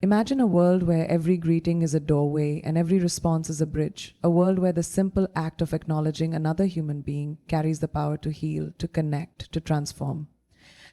Imagine a world where every greeting is a doorway and every response is a bridge. A world where the simple act of acknowledging another human being carries the power to heal, to connect, to transform.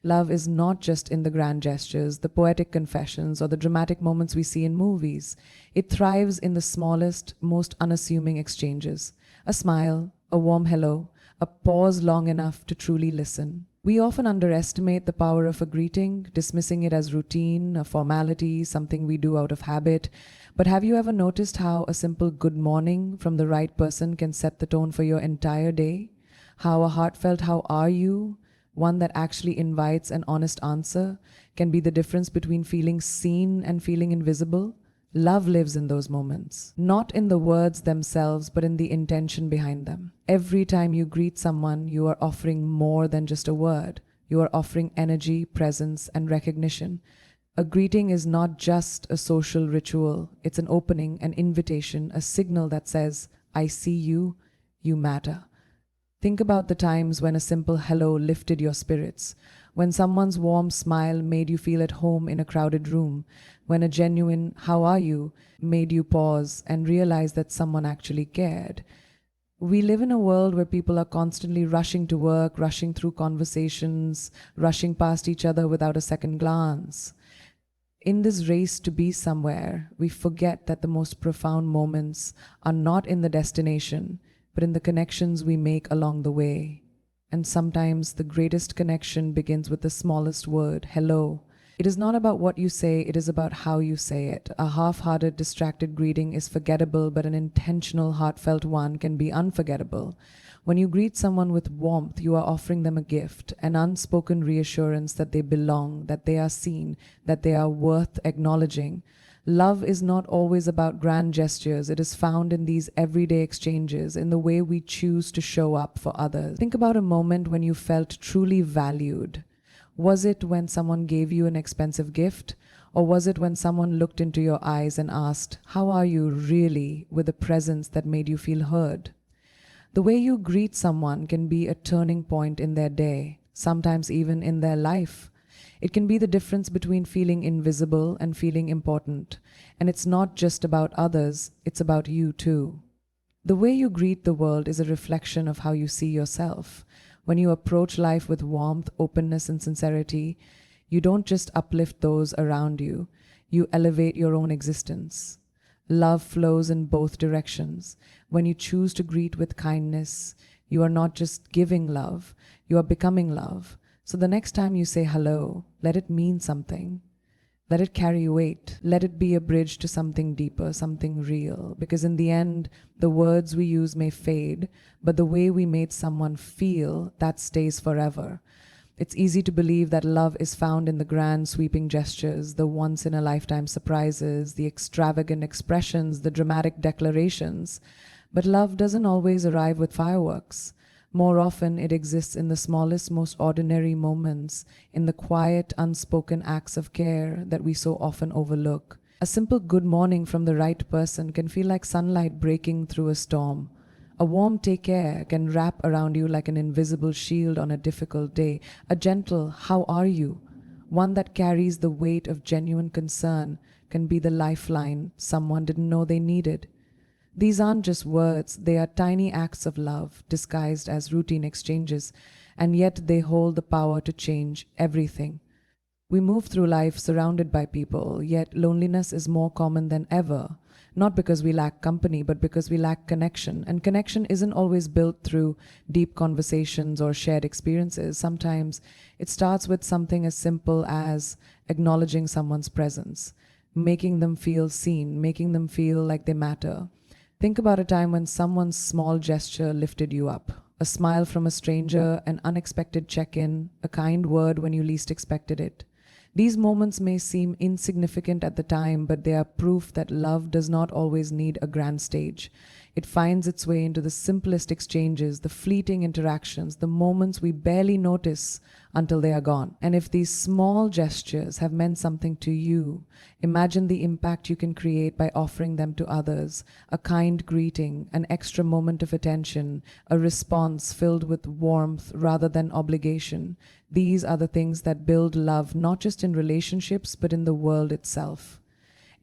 Love is not just in the grand gestures, the poetic confessions, or the dramatic moments we see in movies. It thrives in the smallest, most unassuming exchanges. A smile, a warm hello, a pause long enough to truly listen. We often underestimate the power of a greeting, dismissing it as routine, a formality, something we do out of habit. But have you ever noticed how a simple good morning from the right person can set the tone for your entire day? How a heartfelt "how are you?" one that actually invites an honest answer, can be the difference between feeling seen and feeling invisible? Love lives in those moments, not in the words themselves, but in the intention behind them. Every time you greet someone, you are offering more than just a word. You are offering energy, presence, and recognition. A greeting is not just a social ritual. It's an opening, an invitation, a signal that says, "I see you, you matter." Think about the times when a simple hello lifted your spirits, when someone's warm smile made you feel at home in a crowded room, when a genuine "how are you" made you pause and realize that someone actually cared. We live in a world where people are constantly rushing to work, rushing through conversations, rushing past each other without a second glance. In this race to be somewhere, we forget that the most profound moments are not in the destination, but in the connections we make along the way. And sometimes the greatest connection begins with the smallest word, hello. It is not about what you say, it is about how you say it. A half-hearted, distracted greeting is forgettable, but an intentional, heartfelt one can be unforgettable. When you greet someone with warmth, you are offering them a gift, an unspoken reassurance that they belong, that they are seen, that they are worth acknowledging. Love is not always about grand gestures. It is found in these everyday exchanges, in the way we choose to show up for others. Think about a moment when you felt truly valued. Was it when someone gave you an expensive gift? Or was it when someone looked into your eyes and asked, "How are you really?" with a presence that made you feel heard? The way you greet someone can be a turning point in their day, sometimes even in their life. It can be the difference between feeling invisible and feeling important. And it's not just about others, it's about you too. The way you greet the world is a reflection of how you see yourself. When you approach life with warmth, openness, and sincerity, you don't just uplift those around you, you elevate your own existence. Love flows in both directions. When you choose to greet with kindness, you are not just giving love, you are becoming love. So the next time you say hello, let it mean something. Let it carry weight. Let it be a bridge to something deeper, something real. Because in the end, the words we use may fade, but the way we made someone feel, that stays forever. It's easy to believe that love is found in the grand, sweeping gestures, the once-in-a-lifetime surprises, the extravagant expressions, the dramatic declarations. But love doesn't always arrive with fireworks. More often, it exists in the smallest, most ordinary moments, in the quiet, unspoken acts of care that we so often overlook. A simple good morning from the right person can feel like sunlight breaking through a storm. A warm "take care" can wrap around you like an invisible shield on a difficult day. A gentle "how are you?" one that carries the weight of genuine concern, can be the lifeline someone didn't know they needed. These aren't just words, they are tiny acts of love disguised as routine exchanges, and yet they hold the power to change everything. We move through life surrounded by people, yet loneliness is more common than ever. Not because we lack company, but because we lack connection. And connection isn't always built through deep conversations or shared experiences. Sometimes it starts with something as simple as acknowledging someone's presence, making them feel seen, making them feel like they matter. Think about a time when someone's small gesture lifted you up. A smile from a stranger, an unexpected check-in, a kind word when you least expected it. These moments may seem insignificant at the time, but they are proof that love does not always need a grand stage. It finds its way into the simplest exchanges, the fleeting interactions, the moments we barely notice until they are gone. And if these small gestures have meant something to you, imagine the impact you can create by offering them to others. A kind greeting, an extra moment of attention, a response filled with warmth rather than obligation. These are the things that build love, not just in relationships, but in the world itself.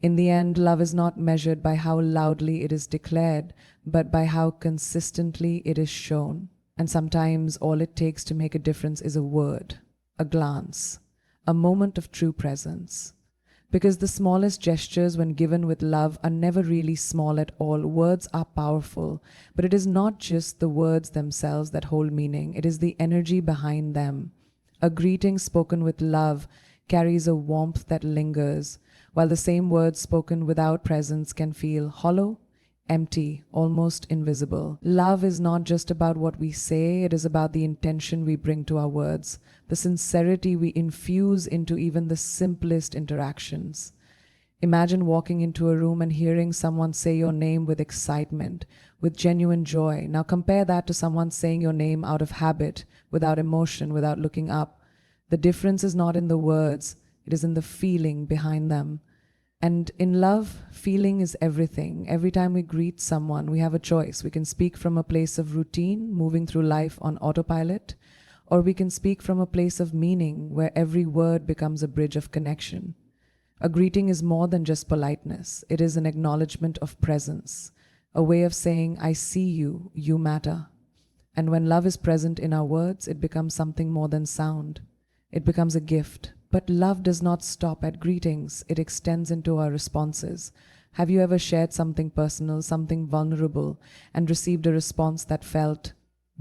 In the end, love is not measured by how loudly it is declared, but by how consistently it is shown. And sometimes all it takes to make a difference is a word, a glance, a moment of true presence. Because the smallest gestures, when given with love, are never really small at all. Words are powerful, but it is not just the words themselves that hold meaning, it is the energy behind them. A greeting spoken with love carries a warmth that lingers, while the same words spoken without presence can feel hollow, empty, almost invisible. Love is not just about what we say, it is about the intention we bring to our words, the sincerity we infuse into even the simplest interactions. Imagine walking into a room and hearing someone say your name with excitement, with genuine joy. Now compare that to someone saying your name out of habit, without emotion, without looking up. The difference is not in the words, it is in the feeling behind them. And in love, feeling is everything. Every time we greet someone, we have a choice. We can speak from a place of routine, moving through life on autopilot, or we can speak from a place of meaning, where every word becomes a bridge of connection. A greeting is more than just politeness. It is an acknowledgement of presence, a way of saying, I see you, you matter. And when love is present in our words, it becomes something more than sound. It becomes a gift. But love does not stop at greetings. It extends into our responses. Have you ever shared something personal, something vulnerable, and received a response that felt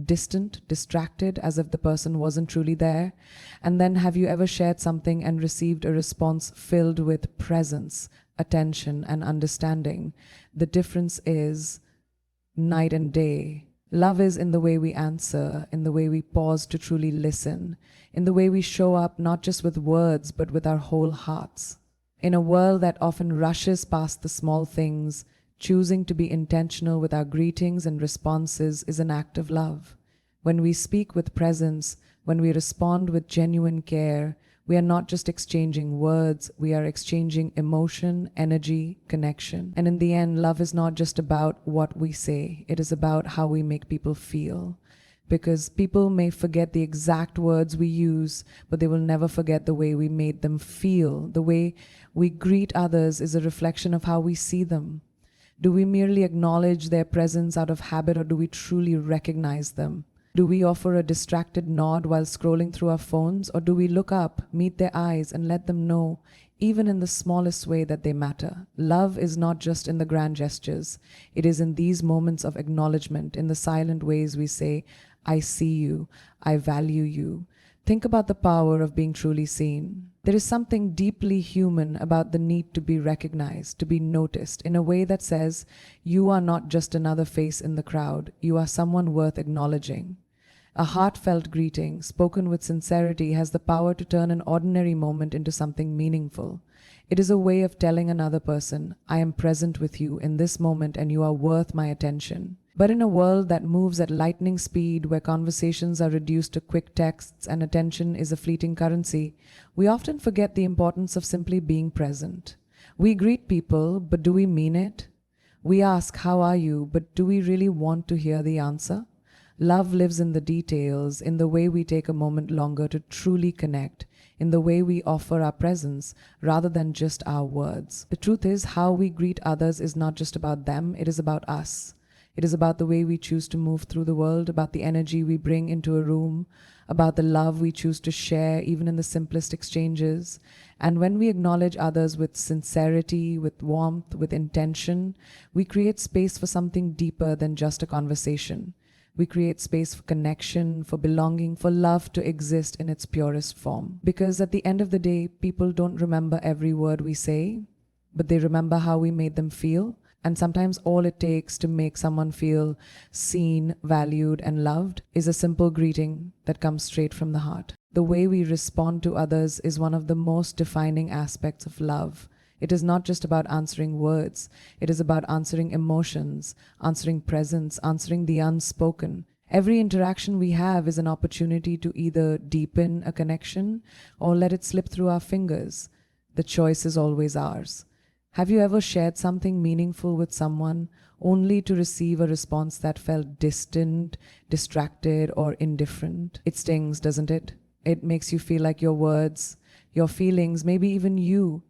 distant, distracted, as if the person wasn't truly there? And then have you ever shared something and received a response filled with presence, attention, and understanding? The difference is night and day. Love is in the way we answer, in the way we pause to truly listen, in the way we show up not just with words but with our whole hearts. In a world that often rushes past the small things, choosing to be intentional with our greetings and responses is an act of love. When we speak with presence, when we respond with genuine care, we are not just exchanging words, we are exchanging emotion, energy, connection. And in the end, love is not just about what we say, it is about how we make people feel. Because people may forget the exact words we use, but they will never forget the way we made them feel. The way we greet others is a reflection of how we see them. Do we merely acknowledge their presence out of habit, or do we truly recognize them? Do we offer a distracted nod while scrolling through our phones, or do we look up, meet their eyes, and let them know, even in the smallest way, that they matter? Love is not just in the grand gestures. It is in these moments of acknowledgement, in the silent ways we say, I see you, I value you. Think about the power of being truly seen. There is something deeply human about the need to be recognized, to be noticed, in a way that says, you are not just another face in the crowd, you are someone worth acknowledging. A heartfelt greeting, spoken with sincerity, has the power to turn an ordinary moment into something meaningful. It is a way of telling another person, I am present with you in this moment and you are worth my attention. But in a world that moves at lightning speed, where conversations are reduced to quick texts and attention is a fleeting currency, we often forget the importance of simply being present. We greet people, but do we mean it? We ask, how are you? But do we really want to hear the answer? Love lives in the details, in the way we take a moment longer to truly connect, in the way we offer our presence rather than just our words. The truth is, how we greet others is not just about them, it is about us. It is about the way we choose to move through the world, about the energy we bring into a room, about the love we choose to share, even in the simplest exchanges. And when we acknowledge others with sincerity, with warmth, with intention, we create space for something deeper than just a conversation. We create space for connection, for belonging, for love to exist in its purest form. Because at the end of the day, people don't remember every word we say, but they remember how we made them feel. And sometimes all it takes to make someone feel seen, valued, and loved is a simple greeting that comes straight from the heart. The way we respond to others is one of the most defining aspects of love. It is not just about answering words. It is about answering emotions, answering presence, answering the unspoken. Every interaction we have is an opportunity to either deepen a connection or let it slip through our fingers. The choice is always ours. Have you ever shared something meaningful with someone only to receive a response that felt distant, distracted, or indifferent? It stings, doesn't it? It makes you feel like your words, your feelings, maybe even you,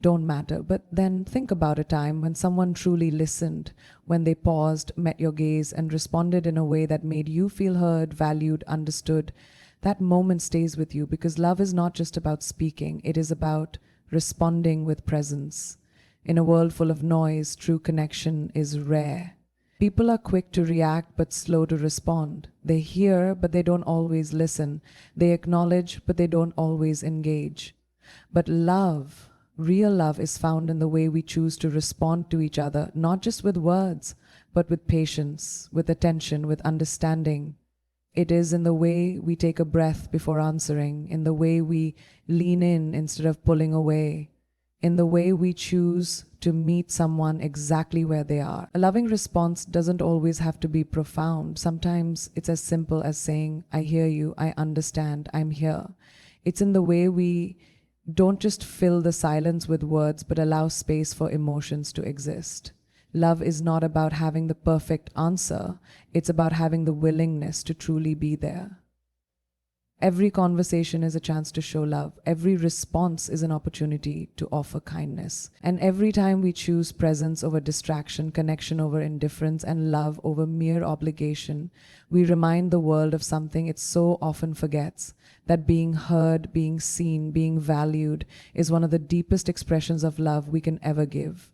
don't matter. But then think about a time when someone truly listened, when they paused, met your gaze, and responded in a way that made you feel heard, valued, understood. That moment stays with you because love is not just about speaking, it is about responding with presence. In a world full of noise, true connection is rare. People are quick to react but slow to respond. They hear but they don't always listen. They acknowledge but they don't always engage. But love, real love, is found in the way we choose to respond to each other, not just with words, but with patience, with attention, with understanding. It is in the way we take a breath before answering, in the way we lean in instead of pulling away, in the way we choose to meet someone exactly where they are. A loving response doesn't always have to be profound. Sometimes it's as simple as saying, I hear you, I understand, I'm here. It's in the way we don't just fill the silence with words, but allow space for emotions to exist. Love is not about having the perfect answer. It's about having the willingness to truly be there. Every conversation is a chance to show love. Every response is an opportunity to offer kindness. And every time we choose presence over distraction, connection over indifference, and love over mere obligation, we remind the world of something it so often forgets, that being heard, being seen, being valued is one of the deepest expressions of love we can ever give.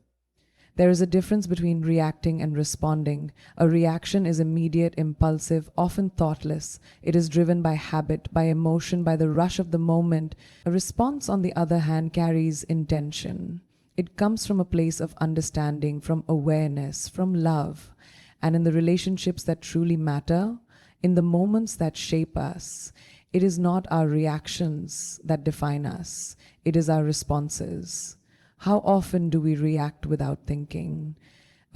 There is a difference between reacting and responding. A reaction is immediate, impulsive, often thoughtless. It is driven by habit, by emotion, by the rush of the moment. A response, on the other hand, carries intention. It comes from a place of understanding, from awareness, from love. And in the relationships that truly matter, in the moments that shape us, it is not our reactions that define us. It is our responses. How often do we react without thinking?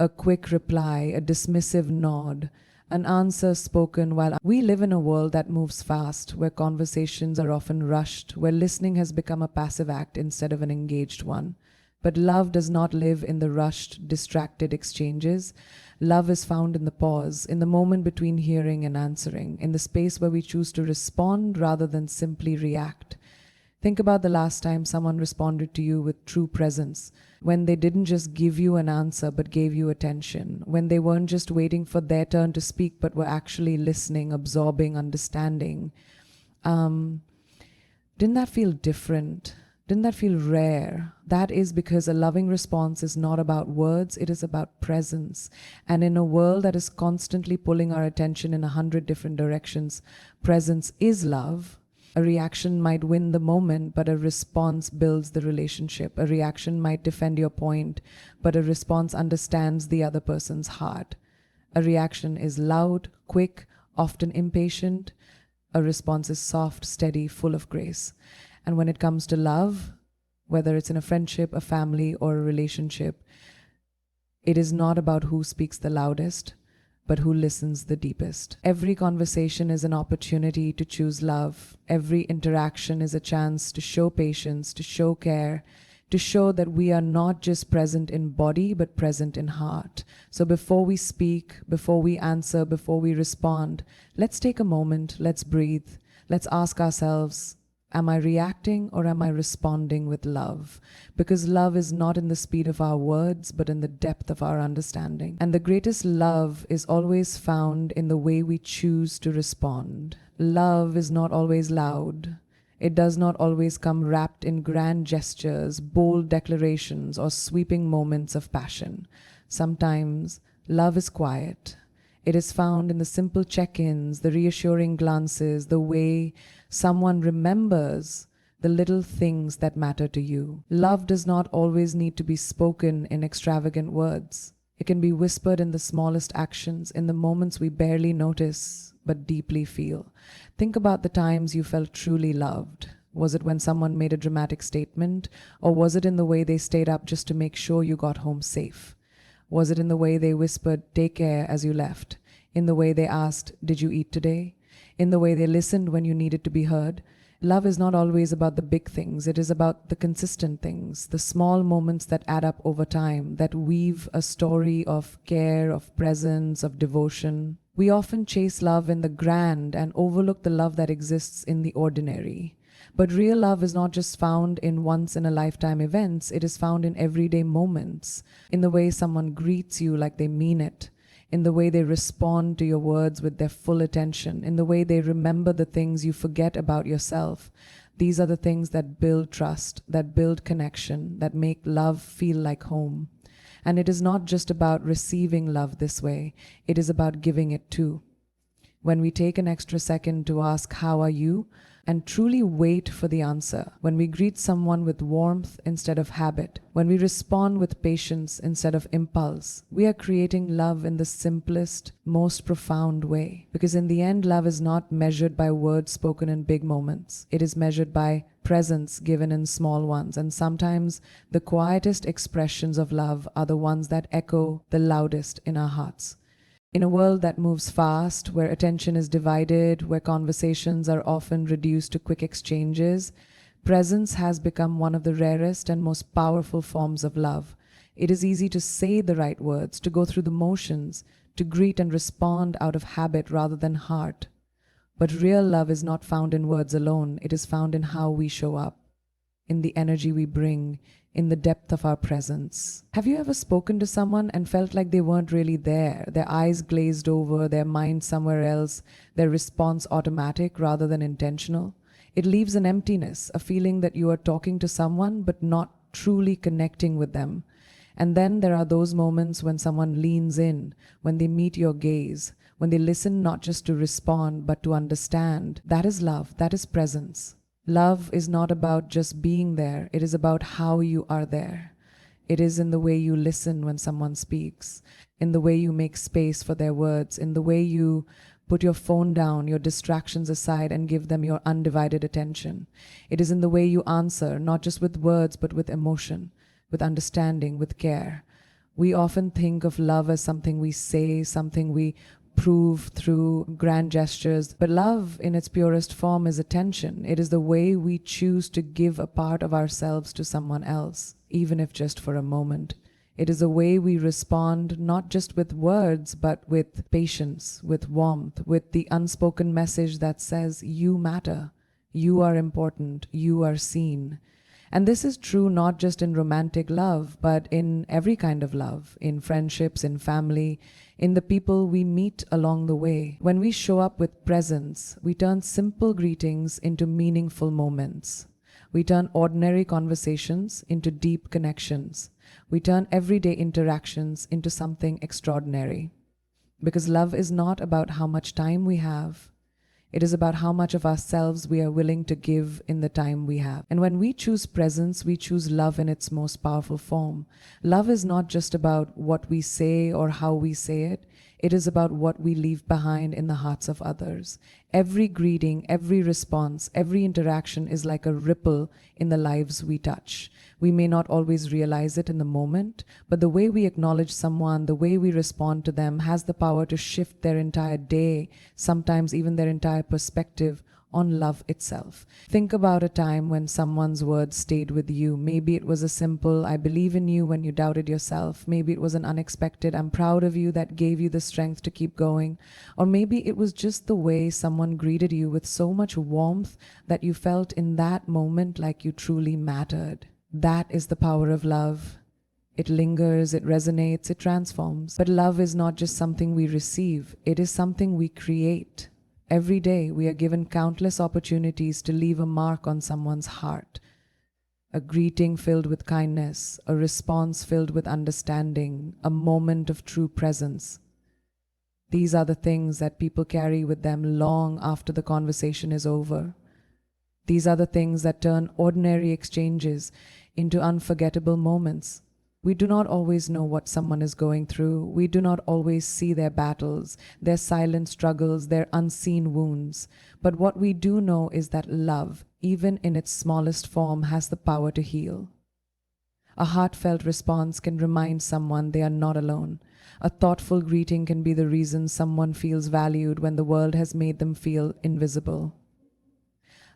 A quick reply, a dismissive nod, an answer spoken while we live in a world that moves fast, where conversations are often rushed, where listening has become a passive act instead of an engaged one. But love does not live in the rushed, distracted exchanges. Love is found in the pause, in the moment between hearing and answering, in the space where we choose to respond rather than simply react. Think about the last time someone responded to you with true presence, when they didn't just give you an answer but gave you attention, when they weren't just waiting for their turn to speak but were actually listening, absorbing, understanding. Didn't that feel different? Didn't that feel rare? That is because a loving response is not about words, it is about presence. And in a world that is constantly pulling our attention in 100 different directions, presence is love. A reaction might win the moment, but a response builds the relationship. A reaction might defend your point, but a response understands the other person's heart. A reaction is loud, quick, often impatient. A response is soft, steady, full of grace. And when it comes to love, whether it's in a friendship, a family, or a relationship, it is not about who speaks the loudest, but who listens the deepest. Every conversation is an opportunity to choose love. Every interaction is a chance to show patience, to show care, to show that we are not just present in body, but present in heart. So before we speak, before we answer, before we respond, let's take a moment, let's breathe, let's ask ourselves, am I reacting or am I responding with love? Because love is not in the speed of our words, but in the depth of our understanding. And the greatest love is always found in the way we choose to respond. Love is not always loud. It does not always come wrapped in grand gestures, bold declarations, or sweeping moments of passion. Sometimes love is quiet. It is found in the simple check-ins, the reassuring glances, the way someone remembers the little things that matter to you. Love does not always need to be spoken in extravagant words. It can be whispered in the smallest actions, in the moments we barely notice but deeply feel. Think about the times you felt truly loved. Was it when someone made a dramatic statement, or was it in the way they stayed up just to make sure you got home safe? Was it in the way they whispered, "Take care," as you left? In the way they asked, "Did you eat today?" In the way they listened when you needed to be heard? Love is not always about the big things. It is about the consistent things, the small moments that add up over time, that weave a story of care, of presence, of devotion. We often chase love in the grand and overlook the love that exists in the ordinary. But real love is not just found in once-in-a-lifetime events, it is found in everyday moments, in the way someone greets you like they mean it, in the way they respond to your words with their full attention, in the way they remember the things you forget about yourself. These are the things that build trust, that build connection, that make love feel like home. And it is not just about receiving love this way, it is about giving it too. When we take an extra second to ask, "How are you?" and truly wait for the answer, when we greet someone with warmth instead of habit, when we respond with patience instead of impulse, we are creating love in the simplest, most profound way. Because in the end, love is not measured by words spoken in big moments. It is measured by presence given in small ones. And sometimes the quietest expressions of love are the ones that echo the loudest in our hearts. In a world that moves fast, where attention is divided, where conversations are often reduced to quick exchanges, presence has become one of the rarest and most powerful forms of love. It is easy to say the right words, to go through the motions, to greet and respond out of habit rather than heart. But real love is not found in words alone. It is found in how we show up, in the energy we bring, in the depth of our presence. Have you ever spoken to someone and felt like they weren't really there? Their eyes glazed over, their mind somewhere else, their response automatic rather than intentional? It leaves an emptiness, a feeling that you are talking to someone but not truly connecting with them. And then there are those moments when someone leans in, when they meet your gaze, when they listen not just to respond but to understand. That is love, that is presence. Love is not about just being there, it is about how you are there. It is in the way you listen when someone speaks, in the way you make space for their words, in the way you put your phone down, your distractions aside, and give them your undivided attention. It is in the way you answer, not just with words, but with emotion, with understanding, with care. We often think of love as something we say, something we prove through grand gestures, but love in its purest form is attention. It is the way we choose to give a part of ourselves to someone else, even if just for a moment. It is a way we respond not just with words, but with patience, with warmth, with the unspoken message that says, "You matter, you are important, you are seen." And this is true not just in romantic love, but in every kind of love, in friendships, in family, in the people we meet along the way. When we show up with presence, we turn simple greetings into meaningful moments. We turn ordinary conversations into deep connections. We turn everyday interactions into something extraordinary. Because love is not about how much time we have. It is about how much of ourselves we are willing to give in the time we have. And when we choose presence, we choose love in its most powerful form. Love is not just about what we say or how we say it. It is about what we leave behind in the hearts of others. Every greeting, every response, every interaction is like a ripple in the lives we touch. We may not always realize it in the moment, but the way we acknowledge someone, the way we respond to them has the power to shift their entire day, sometimes even their entire perspective on love itself. Think about a time when someone's words stayed with you. Maybe it was a simple, "I believe in you," when you doubted yourself. Maybe it was an unexpected, "I'm proud of you," that gave you the strength to keep going. Or maybe it was just the way someone greeted you with so much warmth that you felt in that moment like you truly mattered. That is the power of love. It lingers, it resonates, it transforms. But love is not just something we receive, it is something we create. Every day we are given countless opportunities to leave a mark on someone's heart. A greeting filled with kindness, a response filled with understanding, a moment of true presence. These are the things that people carry with them long after the conversation is over. These are the things that turn ordinary exchanges into unforgettable moments. We do not always know what someone is going through. We do not always see their battles, their silent struggles, their unseen wounds. But what we do know is that love, even in its smallest form, has the power to heal. A heartfelt response can remind someone they are not alone. A thoughtful greeting can be the reason someone feels valued when the world has made them feel invisible.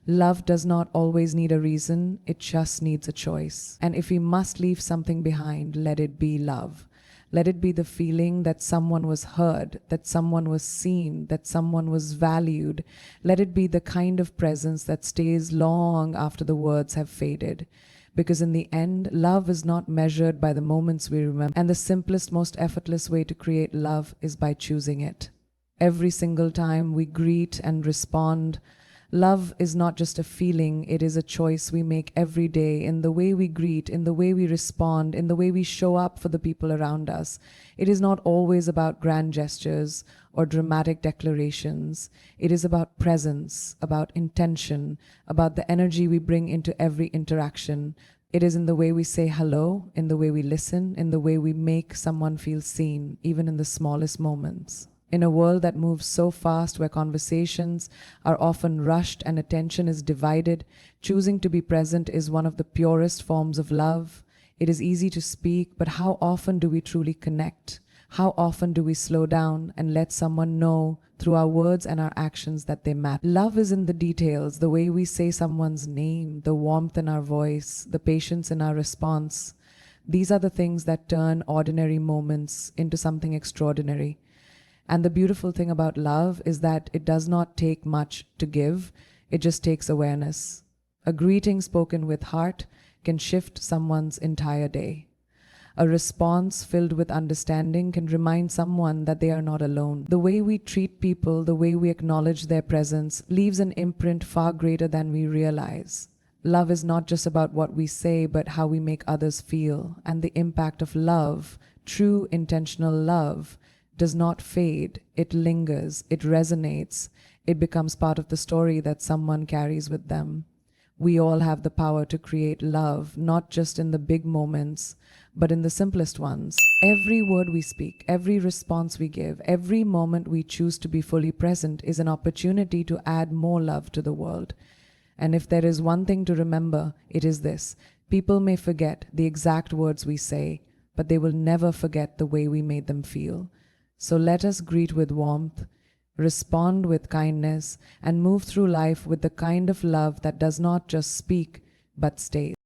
Love does not always need a reason, it just needs a choice. And if we must leave something behind, let it be love. Let it be the feeling that someone was heard, that someone was seen, that someone was valued. Let it be the kind of presence that stays long after the words have faded. Because in the end, love is not measured by the moments we remember, and the simplest, most effortless way to create love is by choosing it. Every single time we greet and respond, love is not just a feeling, it is a choice we make every day in the way we greet, in the way we respond, in the way we show up for the people around us. It is not always about grand gestures or dramatic declarations. It is about presence, about intention, about the energy we bring into every interaction. It is in the way we say hello, in the way we listen, in the way we make someone feel seen, even in the smallest moments. In a world that moves so fast, where conversations are often rushed and attention is divided, choosing to be present is one of the purest forms of love. It is easy to speak, but how often do we truly connect? How often do we slow down and let someone know through our words and our actions that they matter? Love is in the details, the way we say someone's name, the warmth in our voice, the patience in our response. These are the things that turn ordinary moments into something extraordinary. And the beautiful thing about love is that it does not take much to give, it just takes awareness. A greeting spoken with heart can shift someone's entire day. A response filled with understanding can remind someone that they are not alone. The way we treat people, the way we acknowledge their presence, leaves an imprint far greater than we realize. Love is not just about what we say, but how we make others feel. And the impact of love, true intentional love, does not fade, it lingers, it resonates, it becomes part of the story that someone carries with them. We all have the power to create love, not just in the big moments, but in the simplest ones. Every word we speak, every response we give, every moment we choose to be fully present is an opportunity to add more love to the world. And if there is one thing to remember, it is this: people may forget the exact words we say, but they will never forget the way we made them feel. So let us greet with warmth, respond with kindness, and move through life with the kind of love that does not just speak, but stays.